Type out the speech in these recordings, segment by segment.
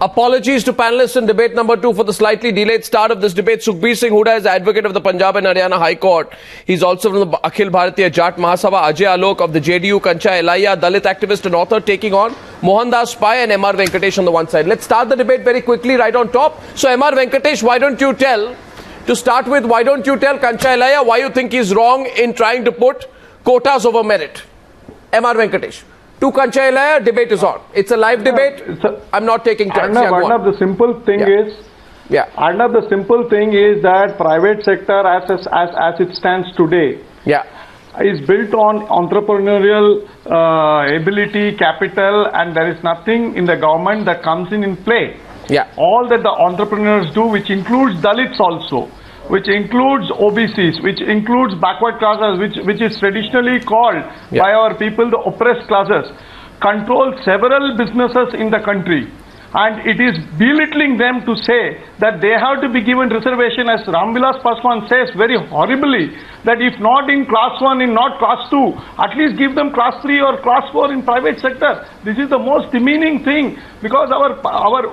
Apologies to panelists in debate number 2 for the slightly delayed start of this debate. Sukhbir Singh Hooda is advocate of the Punjab and Haryana High Court. He's also from the Akhil Bharatiya Jat Mahasabha. Ajay Alok of the JDU, Kancha Illiah, Dalit Activist and Author, taking on Mohandas Pai and M R Venkatesh on the one side. Let's start the debate very quickly right on top. So M R Venkatesh, why don't you tell Kancha Illiah why you think he's wrong in trying to put quotas over merit? M R Venkatesh. To Kancha Illiah, debate is on. It's a live debate. I'm not taking turns. Arnab, the simple thing is, Arnab, the simple thing is that private sector as it stands today is built on entrepreneurial ability, capital, and there is nothing in the government that comes in play. All that the entrepreneurs do, which includes Dalits also, which includes OBCs, which includes backward classes, which is traditionally called by our people the oppressed classes, control several businesses in the country. And it is belittling them to say that they have to be given reservation, as Ram Vilas Paswan says very horribly, that if not in class 1, in not class 2, at least give them class 3 or class 4 in private sector. This is the most demeaning thing, because our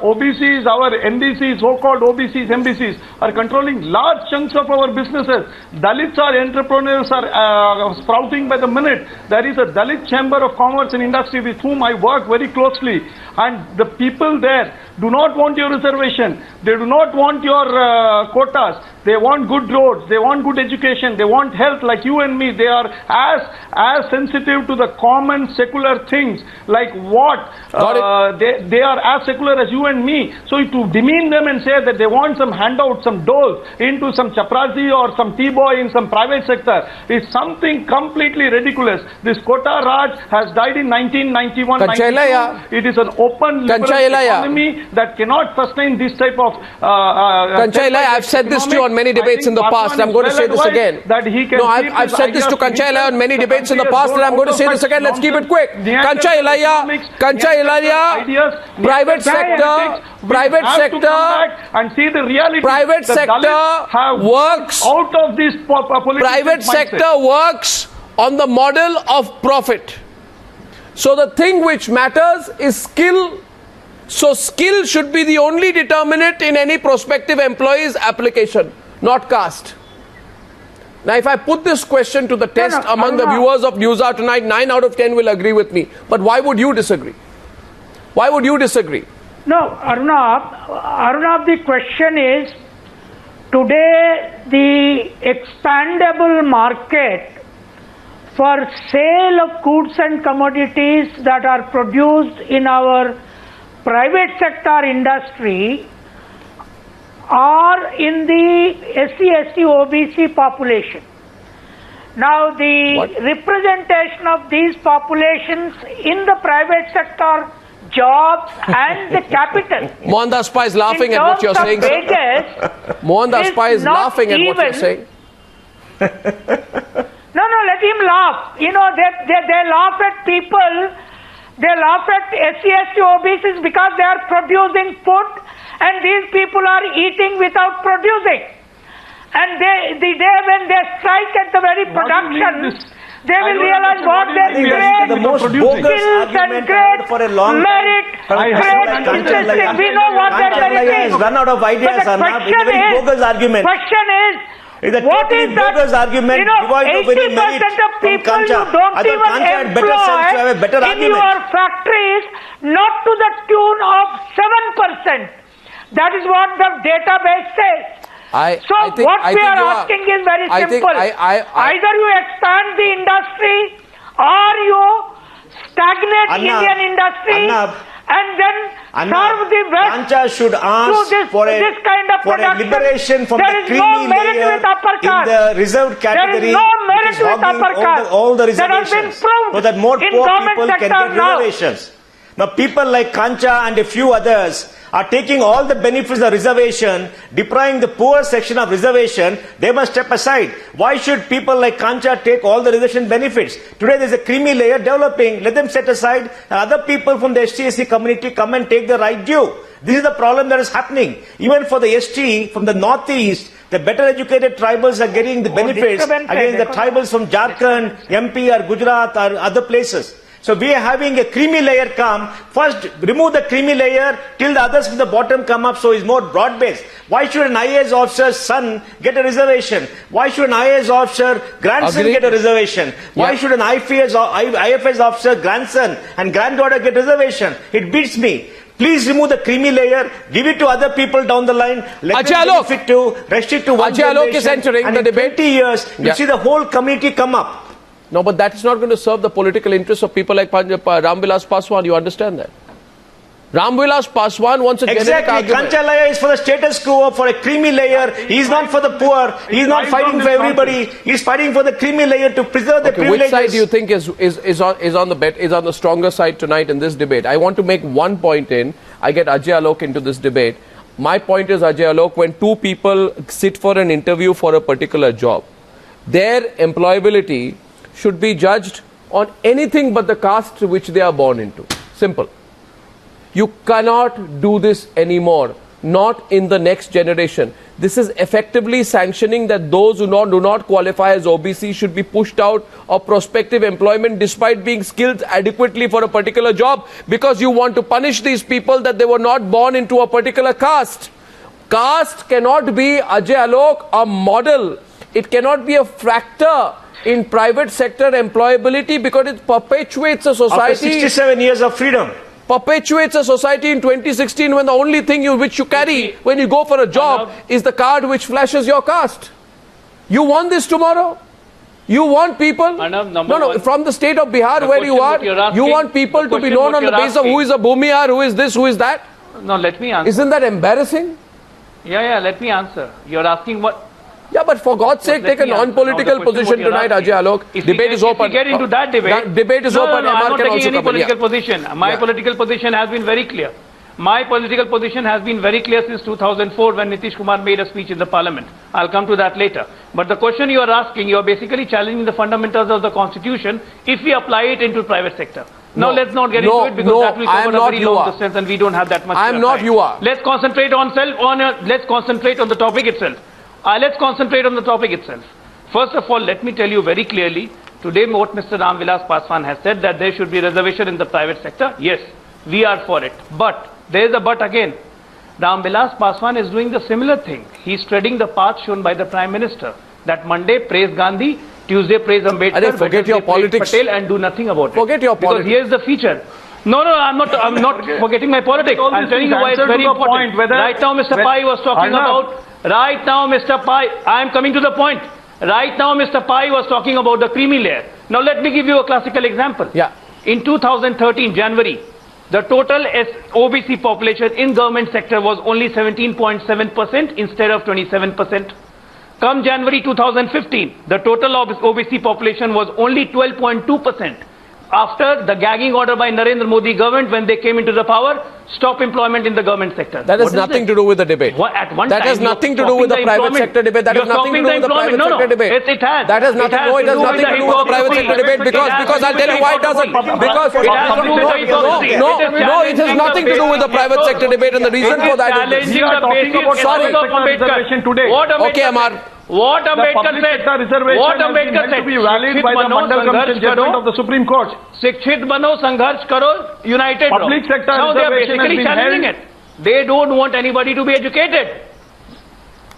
OBCs, our NDCs, so-called OBCs, MBCs are controlling large chunks of our businesses. Dalits are entrepreneurs are sprouting by the minute. There is a Dalit Chamber of Commerce and Industry with whom I work very closely, and the people there do not want your reservation. They do not want your quotas. They want good roads. They want good education. They want health like you and me. They are as sensitive to the common secular things like what they are as secular as you and me. So to demean them and say that they want some handouts, some doles into some chaprazi or some T-boy in some private sector is something completely ridiculous. This Quota Raj has died in 1991. It is an open liberal economy that cannot sustain this type of Kancha Illiah, I've said this to you on many debates in the past. I'm going to say this again. I've said this to Kancha Illiah on many debates in the past, and I'm going to say this again. Let's keep it quick. Kancha Illiah, private sector and see the reality. Private sector works out of this private sector works on the model of profit. So the thing which matters is skill. So skill should be the only determinant in any prospective employee's application, not caste. Now, if I put this question to the test among the viewers of Newshour tonight, 9 out of 10 will agree with me. But why would you disagree? Why would you disagree? No, Arnab, the question is, today the expandable market for sale of goods and commodities that are produced in our private sector industry are in the SC, ST, OBC population. Now the representation of these populations in the private sector, jobs and the capital. Mohandas Pai is laughing at what you're saying. Mohandas Pai is laughing at what you're saying. No, let him laugh. You know, they laugh at people. They laugh at SC, ST, OBCs because they are producing food and these people are eating without producing. And the day when they strike at the very production, they will realize what their great skills and great merit, great interesting. We know what their merit is. Run out of ideas, but the question is, what is that? Argument, you know, 80% of people you don't even employ in your factories, not to the tune of 7%. That is what the database says. What we are asking is very simple. Either you expand the industry or you stagnate Indian industry and then serve the West should ask this kind of production. Liberation from there is no merit with upper caste. In the reserved category, there is no merit with upper caste. All the reservations. That has been proved so that more in poor government people sector can get reservations. Now people like Kancha and a few others are taking all the benefits of reservation, depriving the poor section of reservation. They must step aside. Why should people like Kancha take all the reservation benefits? Today there is a creamy layer developing. Let them set aside. Other people from the ST community come and take the right due. This is the problem that is happening. Even for the ST from the northeast, the better educated tribals are getting the benefits against the tribals from Jharkhand, MP or Gujarat or other places. So we are having a creamy layer come. First, remove the creamy layer till the others from the bottom come up, so it's more broad-based. Why should an IAS officer's son get a reservation? Why should an IAS officer grandson get a reservation? Why should an IFS officer grandson and granddaughter get reservation? It beats me. Please remove the creamy layer, give it to other people down the line. Let Ajay Alok, restrict to one Ajay Alok is entering and the in debate. 20 years, you see the whole community come up. No, but that is not going to serve the political interests of people like Ram Vilas Paswan. You understand that? Ram Vilas Paswan wants a generic argument. Kancha Illiah is for the status quo, for a creamy layer. He is not for the poor. He is not fighting for everybody. He is fighting for the creamy layer to preserve the privileges. Which side do you think is on the stronger side tonight in this debate? I want to make one point in. I get Ajay Alok into this debate. My point is, Ajay Alok, when two people sit for an interview for a particular job, their employability should be judged on anything but the caste which they are born into. Simple. You cannot do this anymore. Not in the next generation. This is effectively sanctioning that those who do not qualify as OBC should be pushed out of prospective employment despite being skilled adequately for a particular job, because you want to punish these people that they were not born into a particular caste. Caste cannot be, Ajay Alok, a model. It cannot be a factor in private sector employability, because it perpetuates a society. After 67 years of freedom. Perpetuates a society in 2016 when the only thing which you carry when you go for a job is the card which flashes your caste. You want this tomorrow? You want people? From the state of Bihar where you are, you want people to be known on the basis of who is a Bhumihar, who is this, who is that? No, let me answer. Isn't that embarrassing? Yeah, let me answer. You're asking what? Yeah, but for God's sake, take a non-political position tonight, Ajay Alok. Debate is open. If we get into that debate, debate is open. I'm not taking any political position. My political position has been very clear. My political position has been very clear since 2004 when Nitish Kumar made a speech in the parliament. I'll come to that later. But the question you are asking, you are basically challenging the fundamentals of the constitution if we apply it into private sector. Now let's not get into it, because that will cover a very long distance and we don't have that much time. I'm not you are. Let's concentrate on let's concentrate on the topic itself. Let's concentrate on the topic itself. First of all, let me tell you very clearly, today what Mr. Ram Vilas Paswan has said, that there should be reservation in the private sector. Yes, we are for it. But, there is a but again. Ram Vilas Paswan is doing the similar thing. He is treading the path shown by the Prime Minister. That Monday praise Gandhi, Tuesday praise Ambedkar, forget your politics. Patel, and do nothing about it. Forget your politics. Because here's the feature. No, I'm not forgetting my politics. I'm telling you why it's very important. Right now, Mr. Pai was talking about... Right now, Mr. Pai, I am coming to the point. Right now, Mr. Pai was talking about the creamy layer. Now, let me give you a classical example. Yeah. In 2013, January, the total OBC population in government sector was only 17.7% instead of 27%. Come January 2015, the total OBC population was only 12.2%. After the gagging order by Narendra Modi government when they came into the power, stop employment in the government sector. That has nothing to do with the debate. That has nothing to do with the private sector debate. That has nothing to do with the private sector debate. It has. That has nothing. No, it has nothing to do with the private sector debate, because I'll tell you why it doesn't. Because it has nothing to do with the private sector debate, and the reason for that is we are talking about reservation today. Okay, Amar. What Ambedkar said. What Ambedkar said. To be valid by the Mandal Commission judgment of the Supreme Court. Shikshit bano, sangharsh karo, united. Public sector now they are reservation basically challenging it. They don't want anybody to be educated.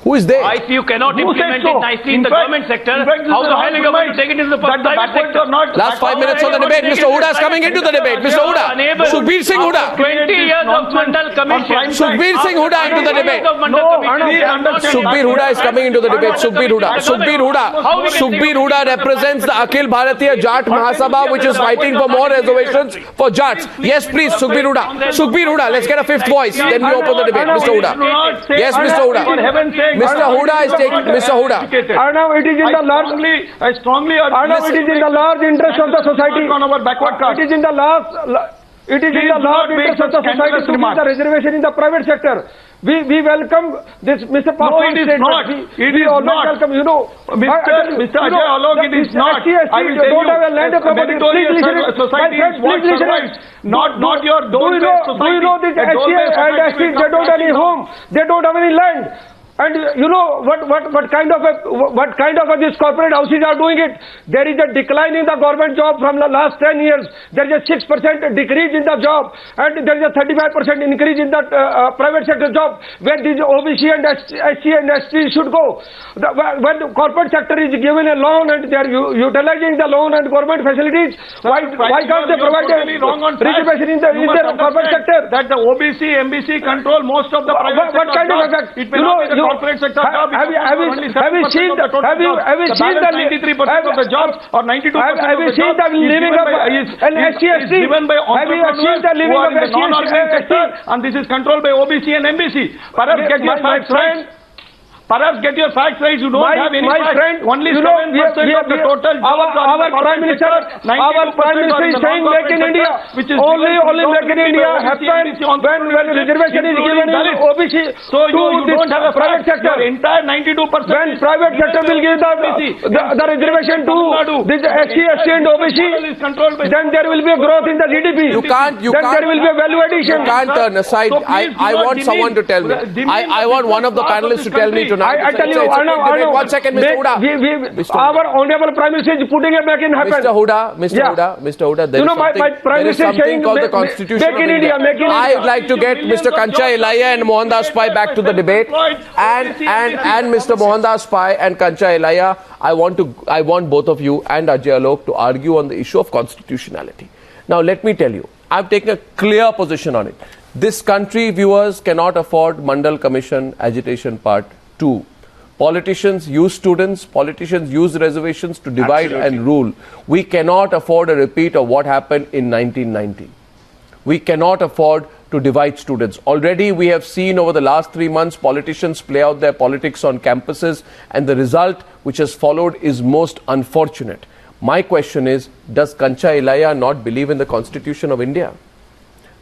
Who is they? If you cannot implement it nicely in the government sector, how the hell are you going to take it into the private sector? Last 5 minutes on the debate. Mr. Hooda is coming into the debate. Mr. Hooda. Sukhbir Singh Hooda. 20 years of Mandal Commission. Sukhbir Singh Hooda into the debate. Sukhbir Hooda is coming into the debate. Sukhbir Hooda. Sukhbir Hooda represents the Akhil Bharatiya Jat Mahasabha, which is fighting for more reservations for Jats. Yes, please, Sukhbir Hooda. Sukhbir Hooda, let's get a fifth voice. Then we open the debate. Mr. Hooda. Yes, Mr. Hooda. Mr. Hooda is taking. Mr. Hooda. Arnab, it is in the large. I strongly. Arnab, it is in the large interest of the society. It is in the large. It is in the large interest of the society to give the reservation in the private sector. We welcome this, Mr. Paswan. No, it is not. It is not. Welcome, you know, Mr. Ajay Alok, it is not. I will tell you, meritorious societies what survives, not your dole-based society. Do you know this SC and ST, they don't have any home, they don't have any land. And you know what kind of these corporate houses are doing it? There is a decline in the government job from the last 10 years. There is a 6% decrease in the job, and there is a 35% increase in the private sector job, where these OBC and SC and ST should go. When the corporate sector is given a loan and they are utilizing the loan and government facilities, why can't they provide a reservation in the corporate sector? That the OBC, MBC control most of the private sector. What kind of effect? It may not be the corporate sector job. Have you seen the 93% of the jobs or 92% of the jobs the living of an SC/ST? given by entrepreneurs who are in the non-organized sector, and this is controlled by OBC and MBC. Perhaps get your facts right. Perhaps get your facts right. You don't have any facts. Only 7% of the total jobs are in the Prime Minister. Our Prime Minister is saying Make in India. Only Make in India happens when reservation is given in OBC so you don't have a private sector. Your entire 92%. When private sector will give the reservation to this SC/ST and OBC, then there will be a growth in the GDP. Then there will be a value addition. You can't turn aside. I want someone to tell me. I want one of the panelists to tell me tonight. I tell you, Arnab, 1 second, Mr. Hooda. Our honorable Prime Minister is putting a back in happen. Mr. Hooda, there is something called the Constitution of India. I would like to get Mr. Kancha Illiah and Mohandas Pai back to the debate. And Mr. Mohandas Pai and Kancha Illiah, I want both of you and Ajay Alok to argue on the issue of constitutionality. Now, let me tell you, I've taken a clear position on it. This country, viewers, cannot afford Mandal Commission agitation part 2. Politicians use students, politicians use reservations to divide and rule. We cannot afford a repeat of what happened in 1990. We cannot afford to divide students. Already we have seen over the last 3 months politicians play out their politics on campuses, and the result which has followed is most unfortunate. My question is, does Kancha Illiah not believe in the Constitution of India?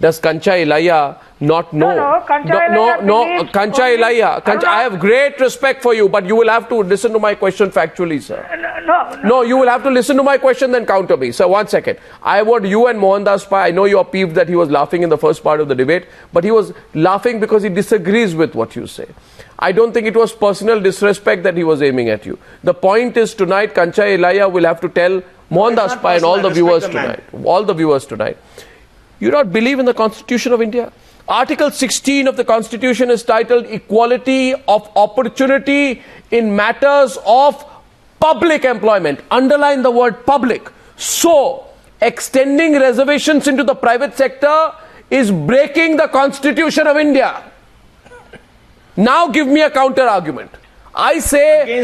Does Kancha Illiah not know? Kancha Illiah. I have great respect for you, but you will have to listen to my question factually, sir. No, you will have to listen to my question, then counter me. Sir, 1 second. I want you and Mohandas Pai, I know you are peeved that he was laughing in the first part of the debate, but he was laughing because he disagrees with what you say. I don't think it was personal disrespect that he was aiming at you. The point is, tonight, Kancha Illiah will have to tell Mohandas Pai and all the viewers tonight, you don't believe in the Constitution of India. Article 16 of the Constitution is titled Equality of Opportunity in Matters of Public Employment. Underline the word public. So, extending reservations into the private sector is breaking the Constitution of India. Now give me a counter argument. I say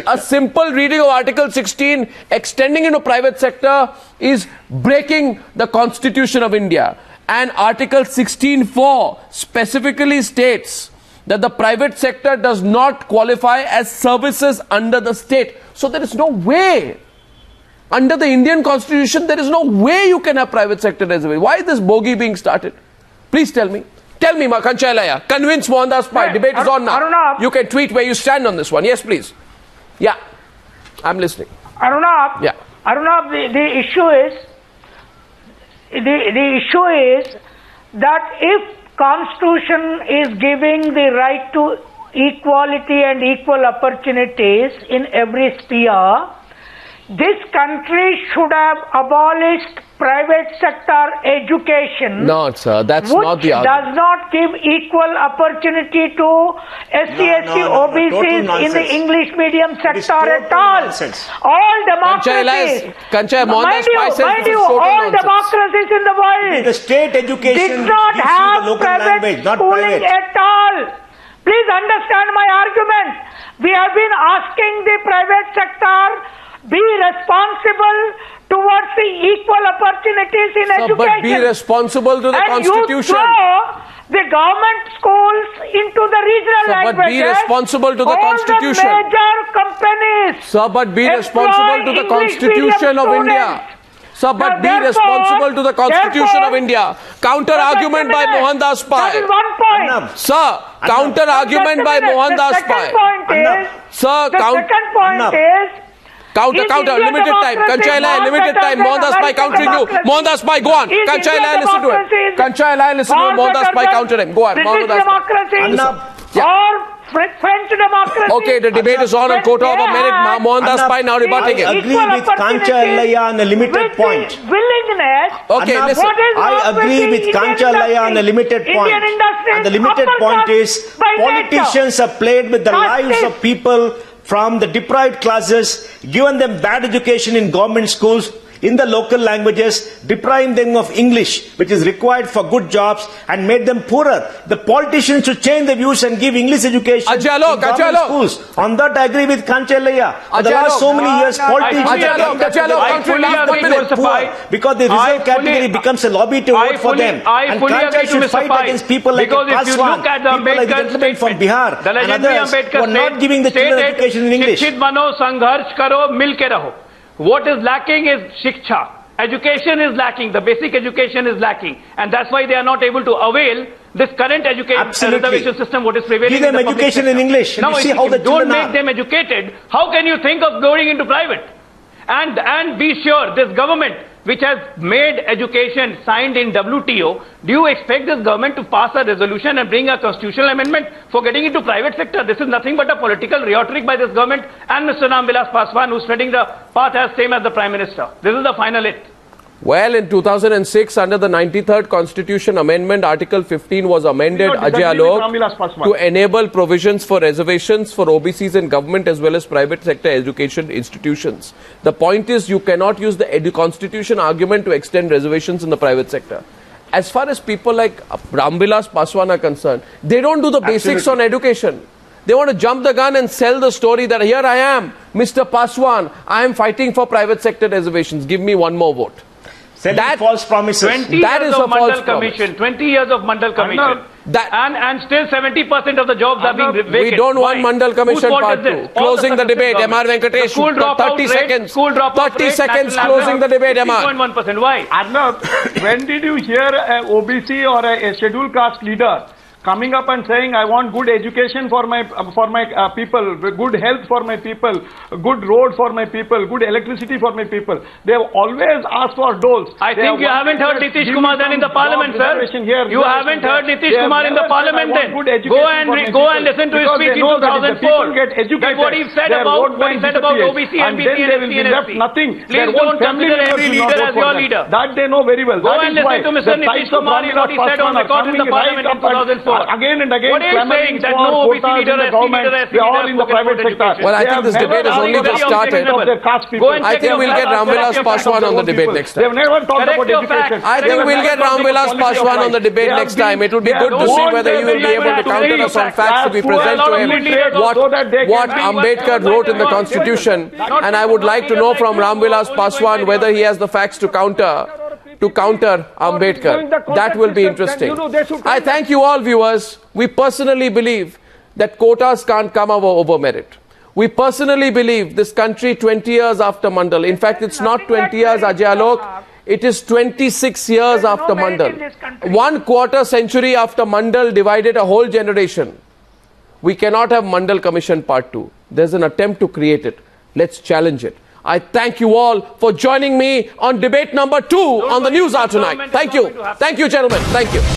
a simple reading of Article 16 extending into private sector is breaking the Constitution of India. And Article 16(4) specifically states that the private sector does not qualify as services under the state. So there is no way. Under the Indian Constitution, there is no way you can have private sector reservation. Why is this bogey being started? Please tell me. Tell me, Kancha Illiah. Convince Mohandas Pai. Debate is on now. Arnab, you can tweet where you stand on this one. Yes, please. Yeah. I'm listening. Arnab, the issue is that if Constitution is giving the right to equality and equal opportunities in every sphere, this country should have abolished private sector education. No, sir, that's not the argument. Which does not give equal opportunity to SC/ST, OBCs in the English medium sector at all. Nonsense. All democracies. Mind you, all democracies in the world the state education did not have private schooling at all. Please understand my argument. We have been asking the private sector be responsible towards the equal opportunities in education. But be responsible to the Constitution. And you throw the government schools into the regional languages. But be responsible to the Constitution. All the major companies. Sir, but be responsible to the Constitution of India. Sir, but be responsible to the Constitution of India. Counter argument by Mohandas Pai. That is one point. Sir, counter argument by Mohandas Pai. The second point is, Counter, limited time. Kancha Illiah, limited time. Mohandas Pai countering you. Mohandas Pai, go on. Kancha Illiah, listen to it. Kancha Illiah, listen to it. Mohandas Pai counter him. Go on. British democracy or French democracy. Okay, the debate is on quota of a minute. Mohandas Pai now rebutting it. I agree with Kancha Illiah on a limited point. Willingness. Okay, listen. I agree with Kancha Illiah on a limited point. And the limited point is politicians have played with the lives of people from the deprived classes, given them bad education in government schools, in the local languages, depriving them of English, which is required for good jobs, and made them poorer. The politicians should change their views and give English education Ajay Alok, in government schools. On that, I agree with Kancha Illiah. For the last so many years, politicians because the reserve category becomes a lobby to vote for them. And Kancha should fight against people like Paswan, people like the gentleman from Bihar, and others who are not giving the children education in English. What is lacking is shiksha. Education is lacking. The basic education is lacking. And that's why they are not able to avail this current reservation system what is prevailing. Give them education in English. Now, if you don't make them educated, how can you think of going into private? And be sure, this government, which has made education signed in WTO, do you expect this government to pass a resolution and bring a constitutional amendment for getting into private sector? This is nothing but a political rhetoric by this government and Mr. Ram Vilas Paswan, who's treading the path as same as the Prime Minister. This is the final hit. Well, in 2006, under the 93rd Constitution Amendment, Article 15 was amended, Ajay Alok, to enable provisions for reservations for OBCs in government as well as private sector education institutions. The point is, you cannot use the Constitution argument to extend reservations in the private sector. As far as people like Ram Vilas Paswan are concerned, they don't do the basics on education. They want to jump the gun and sell the story that here I am, Mr. Paswan, I am fighting for private sector reservations. Give me one more vote. That false promises. 20 that years is of a false Mandal Commission. 20 years of Mandal Commission. And still 70% of the jobs are being vacant. We don't want Mandal Commission part 2. Closing the debate. M R Venkatesh. 30 seconds. 30 seconds closing the debate. M R. 6.1%. Why? Arnab, when did you hear a OBC or a scheduled caste leader coming up and saying, I want good education for my people, good health for my people, good road for my people, good electricity for my people? They have always asked for doles. I think you haven't heard Nitish Kumar then in the parliament, sir. You haven't heard Nitish Kumar in the parliament then. Go and listen to his speech in 2004. That's what he said about OBC, NBC and SC. Nothing. Please don't consider every leader as your leader. That they know very well. Go and listen to Mr. Nitish Kumar, what he said on record in the parliament in 2004. Again and again, what are you saying? That no OBC leader, SC leader, they are all in the private sector. Well, I think this debate has only just started. I think we'll get Ram Vilas Paswan on the debate next time. They have never talked about education. I think we'll get Ram Vilas Paswan on the debate next time. It will be good to see whether he will be able to counter us on facts to be present to him what Ambedkar wrote in the Constitution. And I would like to know from Ram Vilas Paswan whether he has the facts to counter Ambedkar. That will be interesting. I thank you all, viewers. We personally believe that quotas can't come over merit. We personally believe this country 20 years after Mandal. In fact, it's not 20 years, Ajay Alok. It is 26 years after Mandal. 1/4 century after Mandal divided a whole generation. We cannot have Mandal Commission Part 2. There's an attempt to create it. Let's challenge it. I thank you all for joining me on debate number 2 on the Newshour tonight. Thank you. Thank you, gentlemen. Thank you.